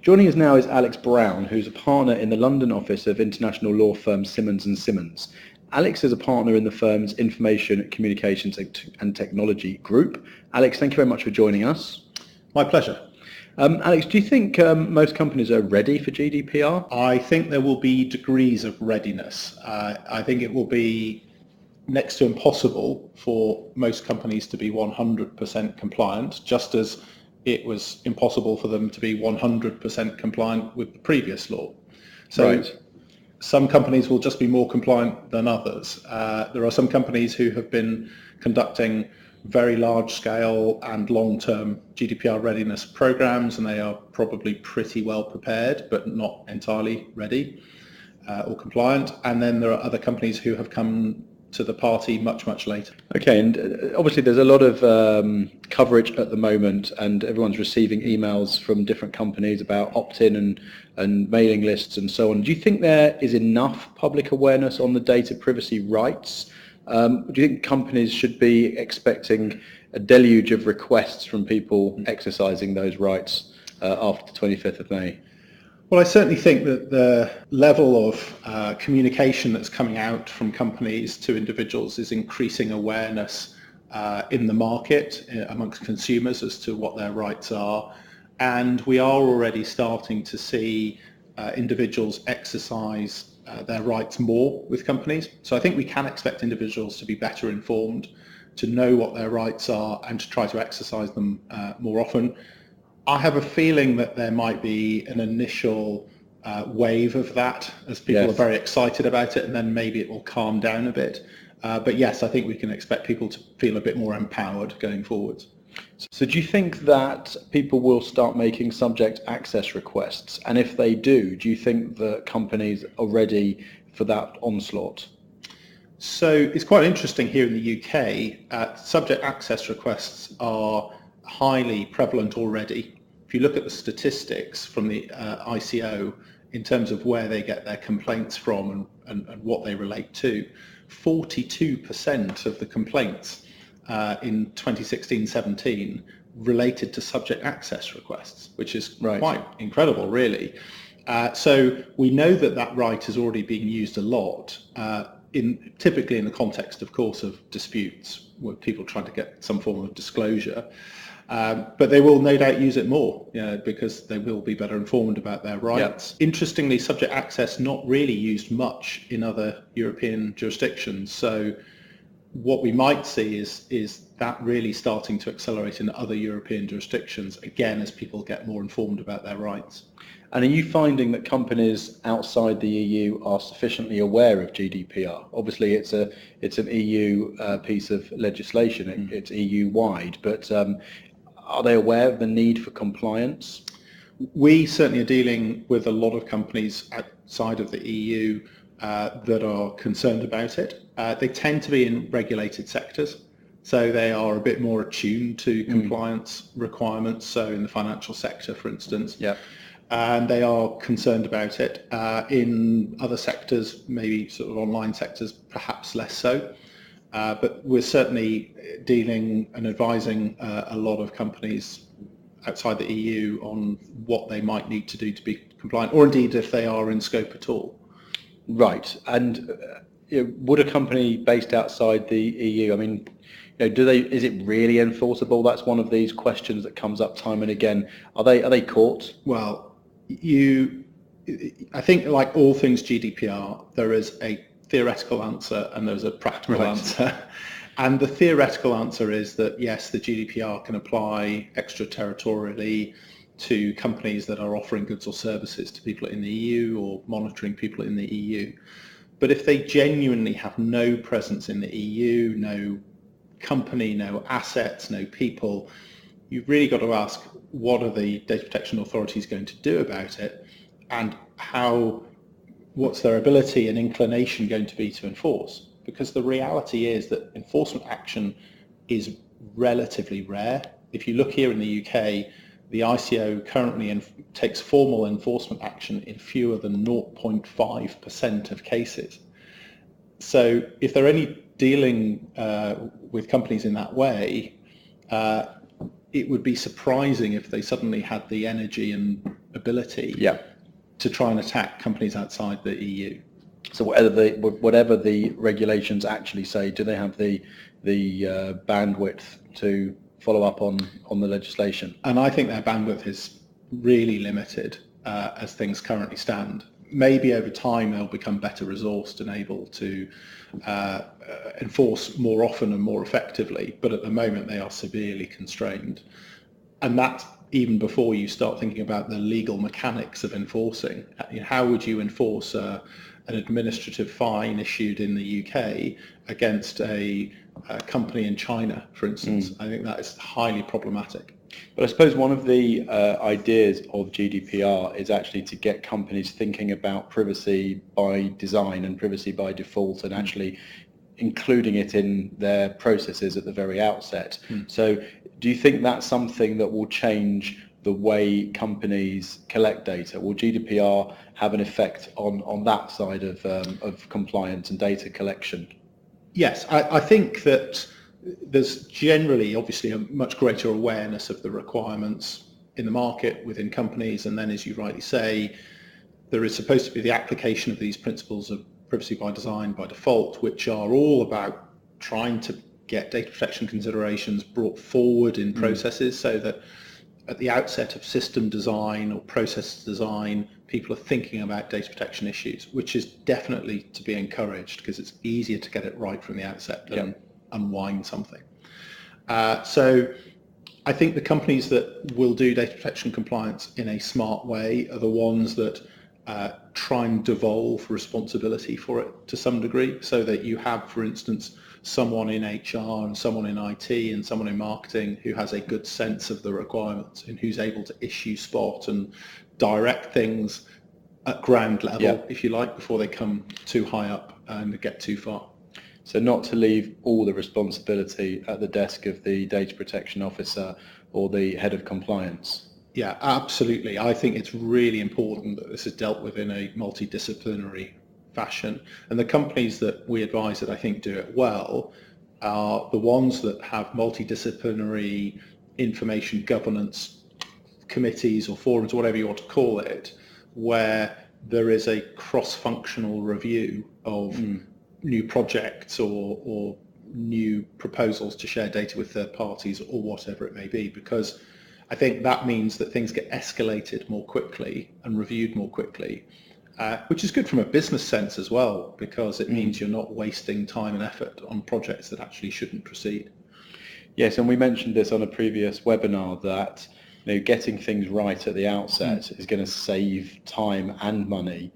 Joining us now is Alex Brown, who's a partner in the London office of international law firm Simmons and Simmons. Alex is a partner in the firm's Information, Communications and Technology group. Alex, thank you very much for joining us. My pleasure. Alex, do you think most companies are ready for GDPR? I think there will be degrees of readiness. I think it will be next to impossible for most companies to be 100% compliant, just as it was impossible for them to be 100% compliant with the previous law. So right. Some companies will just be more compliant than others. There are some companies who have been conducting very large-scale and long-term GDPR readiness programs, and they are probably pretty well prepared, but not entirely ready or compliant. And then there are other companies who have come to the party much, much later. Okay, and obviously there's a lot of coverage at the moment, and everyone's receiving emails from different companies about opt-in and mailing lists and so on. Do you think there is enough public awareness on the data privacy rights? Do you think companies should be expecting a deluge of requests from people exercising those rights after the 25th of May? Well, I certainly think that the level of communication that's coming out from companies to individuals is increasing awareness in the market amongst consumers as to what their rights are. And we are already starting to see individuals exercise their rights more with companies. So I think we can expect individuals to be better informed, to know what their rights are and to try to exercise them more often. I have a feeling that there might be an initial wave of that as people are very excited about it, and then maybe it will calm down a bit. But yes, I think we can expect people to feel a bit more empowered going forward. So do you think that people will start making subject access requests? And if they do you think that companies are ready for that onslaught? So it's quite interesting here in the UK. Subject access requests are highly prevalent already. If you look at the statistics from the ICO in terms of where they get their complaints from and what they relate to, 42% of the complaints in 2016-17 related to subject access requests, which is quite incredible, really. So we know that right is already being used a lot, typically in the context, of course, of disputes, where people trying to get some form of disclosure. But they will no doubt use it more, because they will be better informed about their rights. Interestingly, subject access not really used much in other European jurisdictions. So what we might see is that really starting to accelerate in other European jurisdictions, again, as people get more informed about their rights. And are you finding that companies outside the EU are sufficiently aware of GDPR? Obviously, it's an EU piece of legislation. It's EU-wide, but are they aware of the need for compliance? We certainly are dealing with a lot of companies outside of the EU that are concerned about it. They tend to be in regulated sectors, so they are a bit more attuned to compliance requirements, so in the financial sector, for instance. And they are concerned about it. In other sectors, maybe sort of online sectors, perhaps less so. But we're certainly dealing and advising a lot of companies outside the EU on what they might need to do to be compliant, or indeed if they are in scope at all. Right. And would a company based outside the EU, I mean, is it really enforceable? That's one of these questions that comes up time and again. Are they caught? Well, I think, like all things GDPR, there is a theoretical answer and there's a practical answer. And the theoretical answer is that yes, the GDPR can apply extraterritorially to companies that are offering goods or services to people in the EU or monitoring people in the EU. But if they genuinely have no presence in the EU, no company, no assets, no people, you've really got to ask, what are the data protection authorities going to do about it, and what's their ability and inclination going to be to enforce? Because the reality is that enforcement action is relatively rare. If you look here in the UK, the ICO currently takes formal enforcement action in fewer than 0.5% of cases. So if they're only dealing with companies in that way, it would be surprising if they suddenly had the energy and ability Yeah. to try and attack companies outside the EU. So whatever the regulations actually say, do they have the bandwidth to follow up on the legislation? And I think their bandwidth is really limited as things currently stand. Maybe over time they'll become better resourced and able to enforce more often and more effectively, but at the moment they are severely constrained. And that's even before you start thinking about the legal mechanics of enforcing. How would you enforce an administrative fine issued in the UK against a company in China, for instance? I think that is highly problematic. But I suppose one of the ideas of GDPR is actually to get companies thinking about privacy by design and privacy by default, and actually including it in their processes at the very outset. So do you think that's something that will change the way companies collect data? Will GDPR have an effect on that side of compliance and data collection? Yes, I think that there's generally obviously a much greater awareness of the requirements in the market within companies, and then, as you rightly say, there is supposed to be the application of these principles of privacy by design by default, which are all about trying to get data protection considerations brought forward in processes, so that at the outset of system design or process design, people are thinking about data protection issues, which is definitely to be encouraged because it's easier to get it right from the outset than unwind something. So I think the companies that will do data protection compliance in a smart way are the ones that try and devolve responsibility for it to some degree, so that you have, for instance, someone in HR and someone in IT and someone in marketing who has a good sense of the requirements and who's able to issue spot and direct things at ground level, if you like, before they come too high up and get too far. So not to leave all the responsibility at the desk of the data protection officer or the head of compliance. Yeah, absolutely. I think it's really important that this is dealt with in a multidisciplinary fashion. And the companies that we advise that I think do it well are the ones that have multidisciplinary information governance committees or forums, or whatever you want to call it, where there is a cross-functional review of new projects or new proposals to share data with third parties or whatever it may be, because I think that means that things get escalated more quickly and reviewed more quickly, which is good from a business sense as well, because it means you're not wasting time and effort on projects that actually shouldn't proceed. Yes, and we mentioned this on a previous webinar that getting things right at the outset is going to save time and money,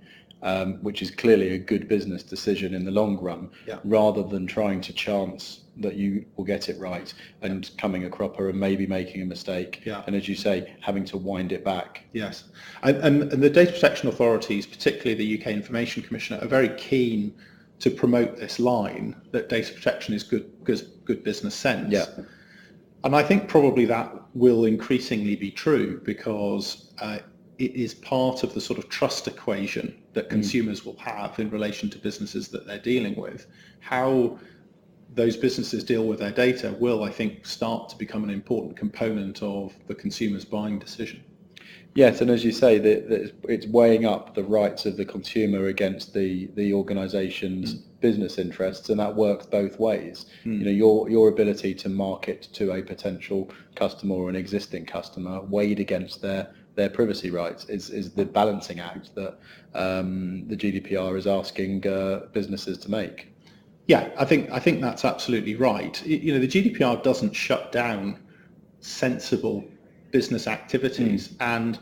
which is clearly a good business decision in the long run, rather than trying to chance that you will get it right and coming a cropper and maybe making a mistake. And as you say, having to wind it back. Yes, and the data protection authorities, particularly the UK Information Commissioner, are very keen to promote this line that data protection is good business sense. And I think probably that will increasingly be true, because it is part of the sort of trust equation that consumers will have in relation to businesses that they're dealing with. How those businesses deal with their data will, I think, start to become an important component of the consumer's buying decision. Yes, and as you say, that it's weighing up the rights of the consumer against the organisation's business interests, and that works both ways. Your ability to market to a potential customer or an existing customer weighed against their privacy rights is the balancing act that the GDPR is asking businesses to make. Yeah, I think that's absolutely right. The GDPR doesn't shut down sensible business activities, and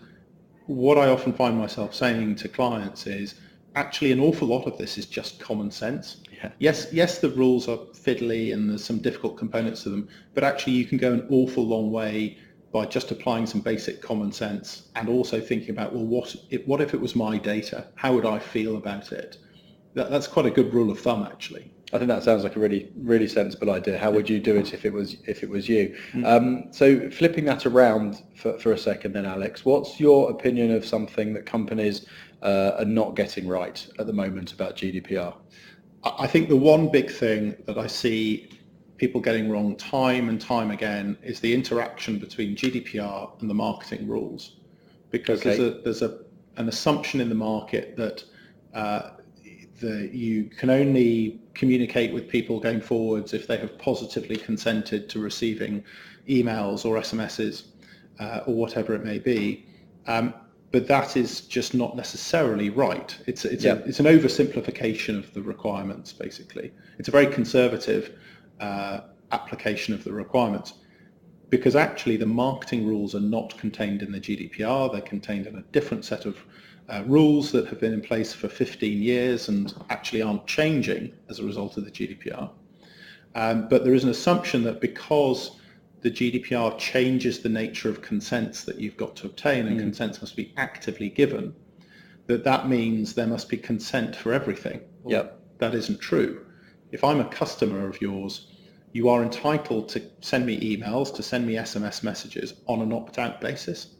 what I often find myself saying to clients is actually an awful lot of this is just common sense. Yes, the rules are fiddly and there's some difficult components to them, but actually you can go an awful long way by just applying some basic common sense and also thinking about, well, what if it was my data? How would I feel about it? That's quite a good rule of thumb, actually. I think that sounds like a really, really sensible idea. How would you do it if it was you? So flipping that around for a second then, Alex, what's your opinion of something that companies are not getting right at the moment about GDPR? I think the one big thing that I see people getting wrong time and time again is the interaction between GDPR and the marketing rules. because there's an assumption in the market that you can only communicate with people going forwards if they have positively consented to receiving emails or SMSs or whatever it may be. But that is just not necessarily right. It's an oversimplification of the requirements, basically. It's a very conservative application of the requirements, because actually the marketing rules are not contained in the GDPR. They're contained in a different set of rules that have been in place for 15 years and actually aren't changing as a result of the GDPR. But there is an assumption that because the GDPR changes the nature of consents that you've got to obtain, and consents must be actively given, that means there must be consent for everything. Well, that isn't true. If I'm a customer of yours, you are entitled to send me emails, to send me SMS messages on an opt-out basis.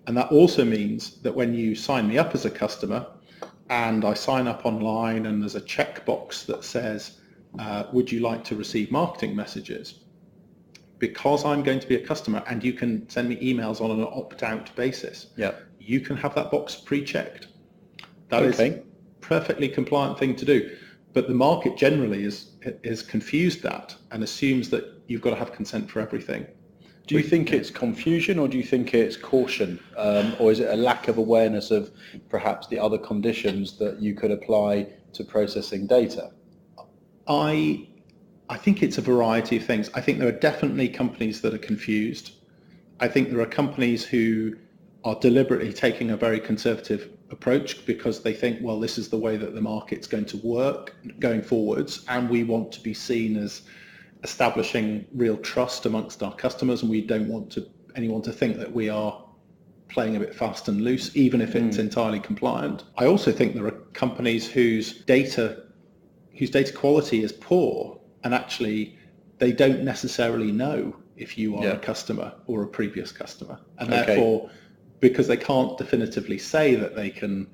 And that also means that when you sign me up as a customer and I sign up online and there's a checkbox that says, would you like to receive marketing messages? Because I'm going to be a customer and you can send me emails on an opt-out basis, you can have that box pre-checked. That is a perfectly compliant thing to do. But the market generally is confused that and assumes that you've got to have consent for everything. Do you think it's confusion, or do you think it's caution, or is it a lack of awareness of perhaps the other conditions that you could apply to processing data? I think it's a variety of things. I think there are definitely companies that are confused. I think there are companies who are deliberately taking a very conservative approach because they think, well, this is the way that the market's going to work going forwards, and we want to be seen as establishing real trust amongst our customers, and we don't want anyone to think that we are playing a bit fast and loose, even if it's entirely compliant. I also think there are companies whose data quality is poor, and actually they don't necessarily know if you are a customer or a previous customer, and therefore, because they can't definitively say that they can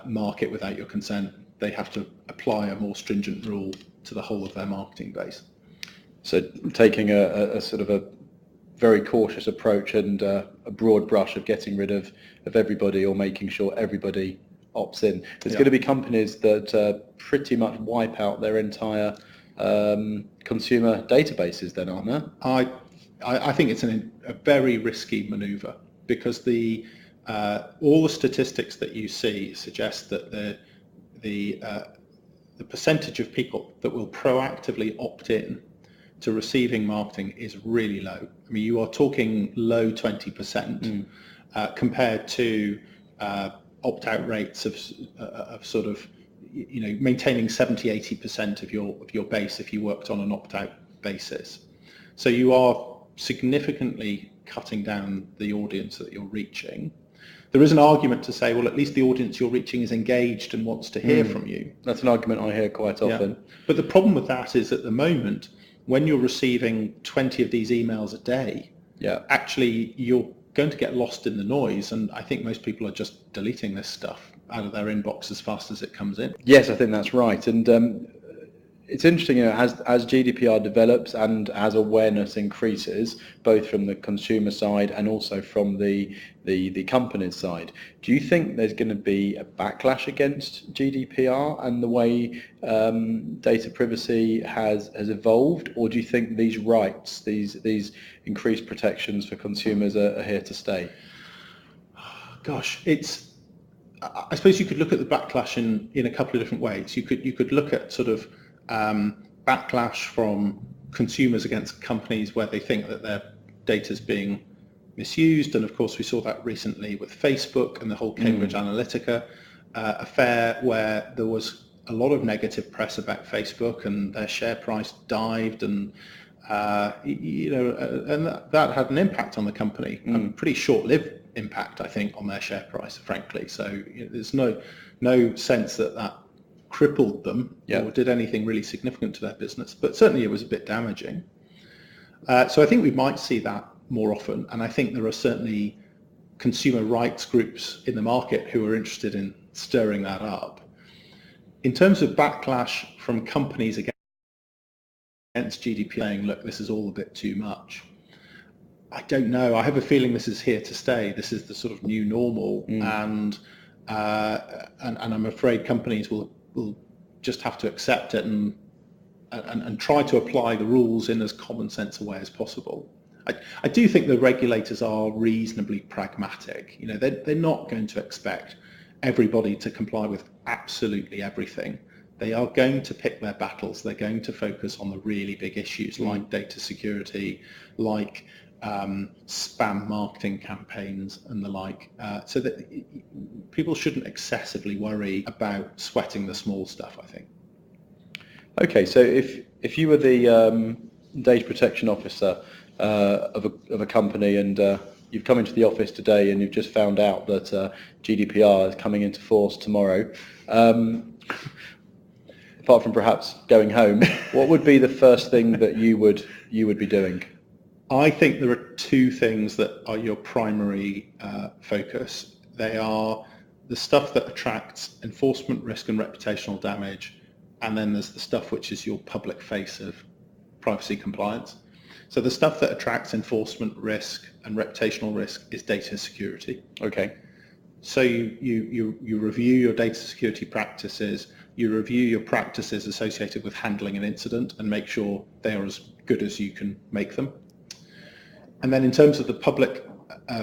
market without your consent, they have to apply a more stringent rule to the whole of their marketing base. So taking a sort of a very cautious approach and a broad brush of getting rid of everybody, or making sure everybody opts in. There's going to be companies that pretty much wipe out their entire consumer databases then, aren't there? I think it's a very risky manoeuvre, because all the statistics that you see suggest that the percentage of people that will proactively opt in to receiving marketing is really low. I mean, you are talking low 20% compared to opt-out rates of sort of, maintaining 70-80% of your base if you worked on an opt-out basis. So you are significantly cutting down the audience that you're reaching. There is an argument to say, well, at least the audience you're reaching is engaged and wants to hear from you. That's an argument I hear quite often. But the problem with that is, at the moment, when you're receiving 20 of these emails a day, actually you're going to get lost in the noise, and I think most people are just deleting this stuff out of their inbox as fast as it comes in. Yes, I think that's right. And it's interesting, as GDPR develops and as awareness increases, both from the consumer side and also from the company's side, do you think there's going to be a backlash against GDPR and the way data privacy has evolved, or do you think these rights, these increased protections for consumers are here to stay? Gosh, I suppose you could look at the backlash in a couple of different ways. You could look at sort of backlash from consumers against companies where they think that their data is being misused, and of course we saw that recently with Facebook and the whole Cambridge Analytica affair, where there was a lot of negative press about Facebook and their share price dived, and and that had an impact on the company, a pretty short-lived impact, I think, on their share price, frankly. So there's no sense that crippled them or did anything really significant to their business, but certainly it was a bit damaging. So I think we might see that more often, and I think there are certainly consumer rights groups in the market who are interested in stirring that up. In terms of backlash from companies against GDPR saying, look, this is all a bit too much, I don't know. I have a feeling this is here to stay. This is the sort of new normal, and I'm afraid companies will just have to accept it and try to apply the rules in as common sense a way as possible. I do think the regulators are reasonably pragmatic. You know, they're not going to expect everybody to comply with absolutely everything. They are going to pick their battles. They're going to focus on the really big issues like data security, like spam marketing campaigns and the like, so that people shouldn't excessively worry about sweating the small stuff, I think. Okay, so if you were the data protection officer of a company, and you've come into the office today and you've just found out that GDPR is coming into force tomorrow, apart from perhaps going home, what would be the first thing that you would be doing? I think there are two things that are your primary focus. They are the stuff that attracts enforcement risk and reputational damage, and then there's the stuff which is your public face of privacy compliance. So the stuff that attracts enforcement risk and reputational risk is data security. Okay. So you review your data security practices, you review your practices associated with handling an incident and make sure they are as good as you can make them. And then in terms of the public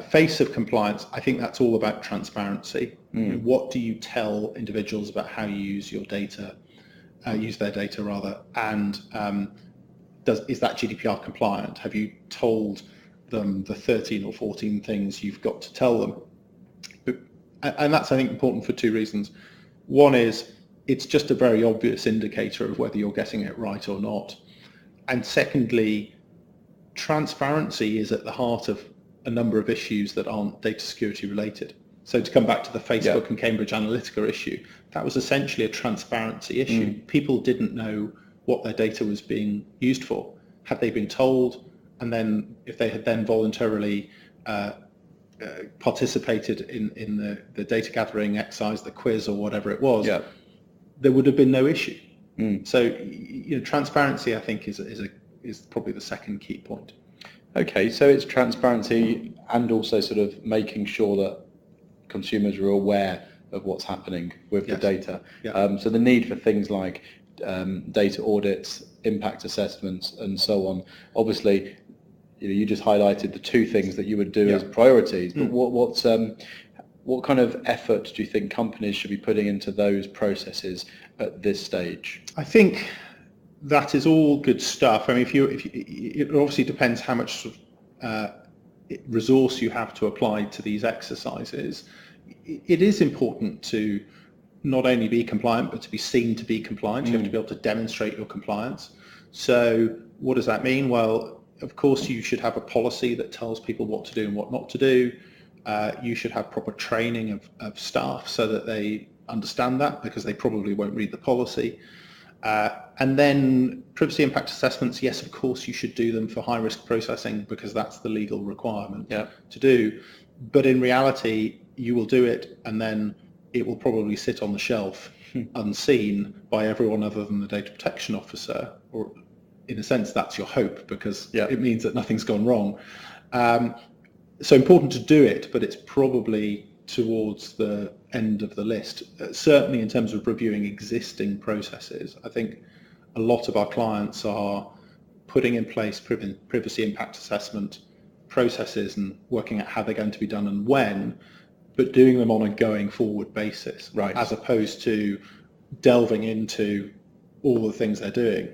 face of compliance, I think that's all about transparency. What do you tell individuals about how you use your data, use their data rather, and is that GDPR compliant? Have you told them the 13 or 14 things you've got to tell them? And that's, I think, important for two reasons. One is it's just a very obvious indicator of whether you're getting it right or not. And secondly, transparency is at the heart of a number of issues that aren't data security related. So to come back to the Facebook and Cambridge Analytica issue, that was essentially a transparency issue. People didn't know what their data was being used for. Had they been told, and then if they had then voluntarily participated in the data gathering exercise, the quiz or whatever it was, there would have been no issue. So transparency, I think, is probably the second key point. Okay, so it's transparency and also sort of making sure that consumers are aware of what's happening with the data. So the need for things like data audits, impact assessments, and so on. Obviously, you just highlighted the two things that you would do as priorities. But what kind of effort do you think companies should be putting into those processes at this stage? I think that is all good stuff. I mean, it obviously depends how much resource you have to apply to these exercises. It is important to not only be compliant, but to be seen to be compliant. You have to be able to demonstrate your compliance. So what does that mean? Well, of course, you should have a policy that tells people what to do and what not to do. You should have proper training of staff so that they understand that, because they probably won't read the policy. And then privacy impact assessments, yes, of course, you should do them for high-risk processing because that's the legal requirement to do. But in reality, you will do it and then it will probably sit on the shelf unseen by everyone other than the data protection officer, or in a sense that's your hope, because it means that nothing's gone wrong. So important to do it, but it's probably towards the end of the list. Certainly in terms of reviewing existing processes, I think a lot of our clients are putting in place privacy impact assessment processes and working out how they're going to be done and when, but doing them on a going forward basis, as opposed to delving into all the things they're doing.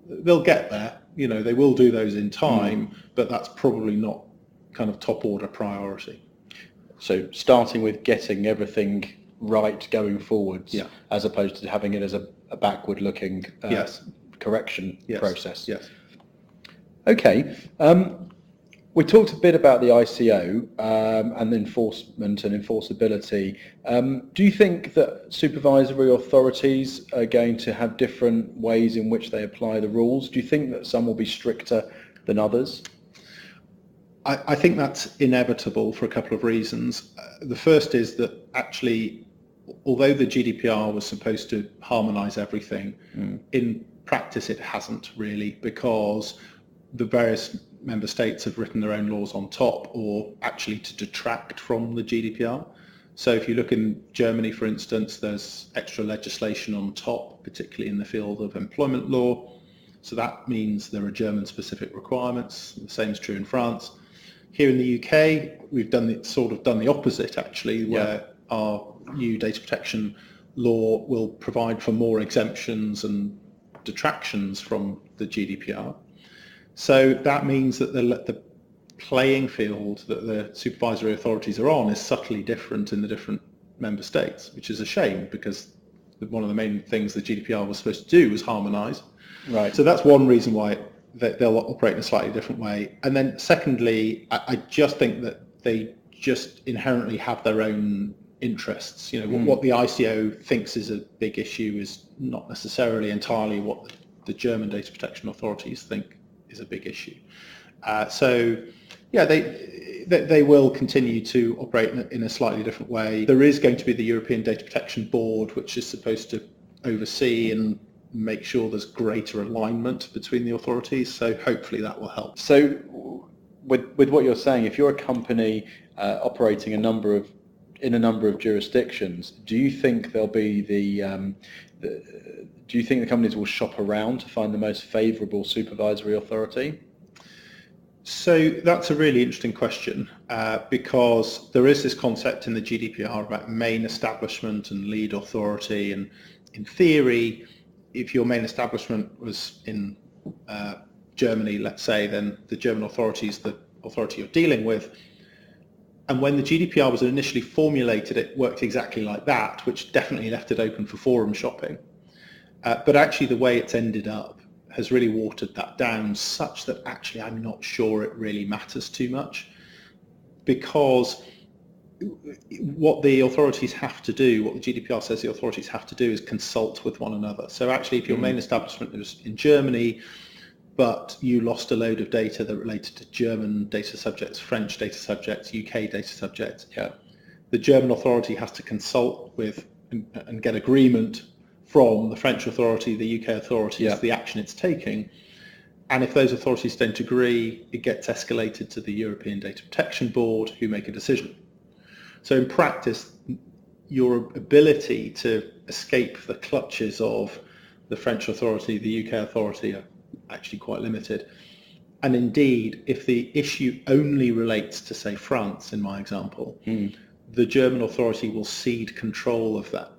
They'll get there, they will do those in time, but that's probably not kind of top order priority. So starting with getting everything right going forwards, as opposed to having it as a backward looking correction process. Okay. We talked a bit about the ICO and enforcement and enforceability. Do you think that supervisory authorities are going to have different ways in which they apply the rules? Do you think that some will be stricter than others? I think that's inevitable for a couple of reasons. The first is that actually, although the GDPR was supposed to harmonise everything, in practice it hasn't really, because the various member states have written their own laws on top, or actually to detract from the GDPR. So if you look in Germany, for instance, there's extra legislation on top, particularly in the field of employment law. So that means there are German-specific requirements. The same is true in France. Here in the UK, we've done the opposite, actually, where our new data protection law will provide for more exemptions and detractions from the GDPR. So that means that the playing field that the supervisory authorities are on is subtly different in the different member states, which is a shame, because one of the main things the GDPR was supposed to do was harmonise. Right. So that's one reason why they'll operate in a slightly different way. And then secondly, I just think that they just inherently have their own interests. What the ICO thinks is a big issue is not necessarily entirely what the German data protection authorities think is a big issue. They will continue to operate in a slightly different way. There is going to be the European Data Protection Board, which is supposed to oversee and make sure there's greater alignment between the authorities. So hopefully that will help. So with what you're saying, if you're a company operating in a number of jurisdictions, do you think there'll be do you think the companies will shop around to find the most favourable supervisory authority? So that's a really interesting question, because there is this concept in the GDPR about main establishment and lead authority, and in theory, if your main establishment was in Germany, let's say, then the German authority is the authority you're dealing with. And when the GDPR was initially formulated, it worked exactly like that, which definitely left it open for forum shopping. But actually the way it's ended up has really watered that down, such that actually I'm not sure it really matters too much, because what the authorities have to do, what the GDPR says the authorities have to do, is consult with one another. So actually, if your main establishment was in Germany, but you lost a load of data that related to German data subjects, French data subjects, UK data subjects, the German authority has to consult with and get agreement from the French authority, the UK authority, as the action it's taking. And if those authorities don't agree, it gets escalated to the European Data Protection Board, who make a decision. So in practice, your ability to escape the clutches of the French authority, the UK authority, are actually quite limited. And indeed, if the issue only relates to, say, France, in my example, the German authority will cede control of that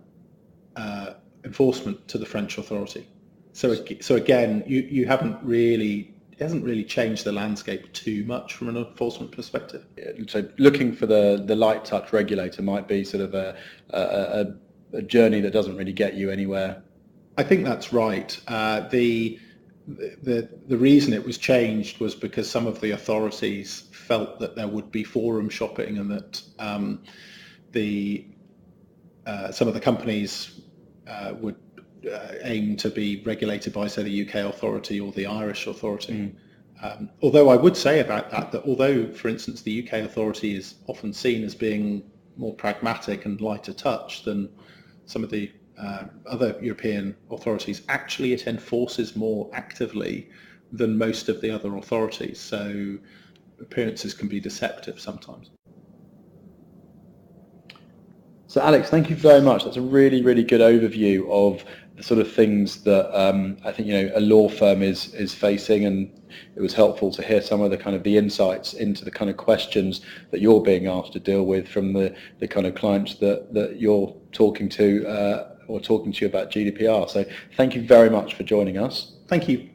enforcement to the French authority. So again, it hasn't really changed the landscape too much from an enforcement perspective. So looking for the light touch regulator might be sort of a journey that doesn't really get you anywhere. I think that's right. The reason it was changed was because some of the authorities felt that there would be forum shopping, and that some of the companies would aim to be regulated by, say, the UK authority or the Irish authority. Although I would say about that although, for instance, the UK authority is often seen as being more pragmatic and lighter touch than some of the other European authorities, actually it enforces more actively than most of the other authorities. So appearances can be deceptive sometimes. So Alex, thank you very much. That's a really, really good overview of the sort of things that I think a law firm is facing, and it was helpful to hear some of the insights into the kind of questions that you're being asked to deal with from the kind of clients that you're talking to or talking to you about GDPR. So thank you very much for joining us. Thank you.